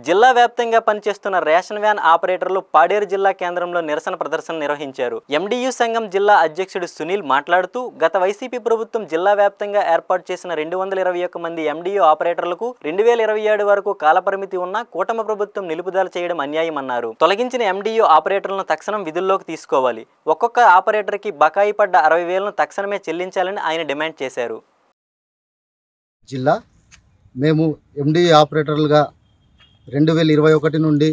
జిల్లా వ్యాప్తంగా పనిచేస్తున్న రేషన్ వ్యాన్ ఆపరేటర్లు పాడేరు జిల్లా కేంద్రంలో నిరసన ప్రదర్శన నిర్వహించారు. ఎండియు సంఘం జిల్లా అధ్యక్షుడు సునీల్ మాట్లాడుతూ గత వైసీపీ ప్రభుత్వం జిల్లా వ్యాప్తంగా ఏర్పాటు చేసిన 221 మంది ఎండియు ఆపరేటర్లకు 2027 వరకు కాలపరిమితి ఉన్న కూటమి ప్రభుత్వం నిలుపుదల చేయడం అన్యాయమన్నారు. తొలగించిన ఎండియు ఆపరేటర్లను తక్షణం విధుల్లోకి తీసుకోవాలి. ఒక్కొక్క ఆపరేటర్కి బకాయి పడ్డ 60,000ను తక్షణమే చెల్లించాలని ఆయన డిమాండ్ చేశారు. జిల్లా మేము ఎండియు ఆపరేటర్లుగా 2021 నుండి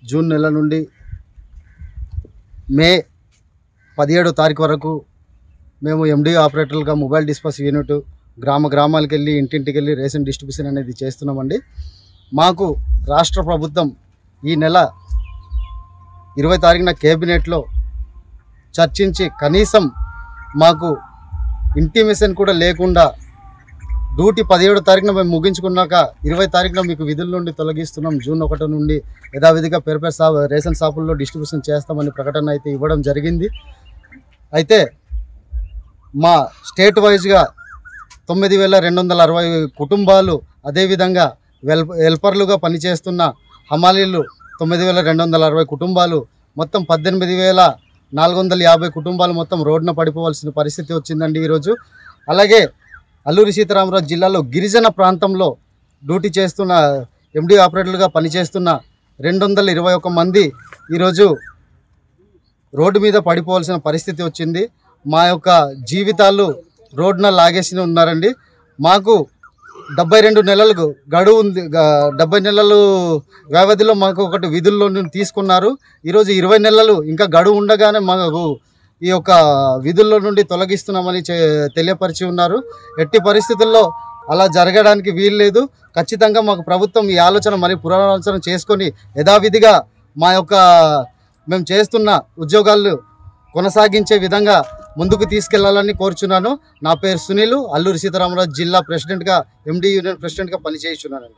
జూన్ నెల నుండి మే 17వ తారీఖు వరకు మేము ఎండియు ఆపరేటర్లుగా మొబైల్ డిస్పాచ్ యూనిట్ గ్రామాలకు వెళ్ళి ఇంటింటికి వెళ్ళి రేషన్ డిస్ట్రిబ్యూషన్ అనేది చేస్తున్నామండి. మాకు రాష్ట్ర ప్రభుత్వం ఈ నెల 20 తారీఖున కేబినెట్లో చర్చించి కనీసం మాకు ఇంటిమేషన్ కూడా లేకుండా డ్యూటీ 17వ తారీఖున మేము ముగించుకున్నాక 20 తారీఖున మీకు విధుల నుండి తొలగిస్తున్నాం, జూన్ 1 నుండి యథావిధిగా రేషన్ షాపుల్లో డిస్ట్రిబ్యూషన్ చేస్తామని ప్రకటన అయితే ఇవ్వడం జరిగింది. అయితే మా స్టేట్ వైజ్గా 9,260 కుటుంబాలు, అదేవిధంగా హెల్పర్లుగా పనిచేస్తున్న హమాలీలు 9,260 కుటుంబాలు, మొత్తం 18,450 కుటుంబాలు మొత్తం రోడ్డున పడిపోవాల్సిన పరిస్థితి వచ్చిందండి ఈరోజు. అలాగే అల్లూరి సీతారామరాజు జిల్లాలో గిరిజన ప్రాంతంలో డ్యూటీ చేస్తున్న ఎండియు ఆపరేటర్లుగా పనిచేస్తున్న 221 మంది ఈరోజు రోడ్డు మీద పడిపోవాల్సిన పరిస్థితి వచ్చింది. మా యొక్క జీవితాలు రోడ్డున లాగేసి ఉన్నారండి. మాకు 72 నెలలకు గడువు ఉంది. 70 నెలలు వ్యవధిలో మాకు ఒకటి విధుల్లో తీసుకున్నారు. ఈరోజు 20 నెలలు ఇంకా గడువు ఉండగానే మాకు ఈ యొక్క విధుల్లో నుండి తొలగిస్తున్నామని తెలియపరిచి ఉన్నారు. ఎట్టి పరిస్థితుల్లో అలా జరగడానికి వీల్లేదు. ఖచ్చితంగా మాకు ప్రభుత్వం ఈ ఆలోచన మరి పునరాలోచన చేసుకొని యథావిధిగా మా యొక్క మేము చేస్తున్న ఉద్యోగాలు కొనసాగించే విధంగా ముందుకు తీసుకెళ్లాలని కోరుచున్నాను. నా పేరు సునీల్, అల్లూరి సీతారామరాజు జిల్లా ప్రెసిడెంట్గా, ఎండి యూనియన్ ప్రెసిడెంట్గా పనిచేస్తున్నానండి.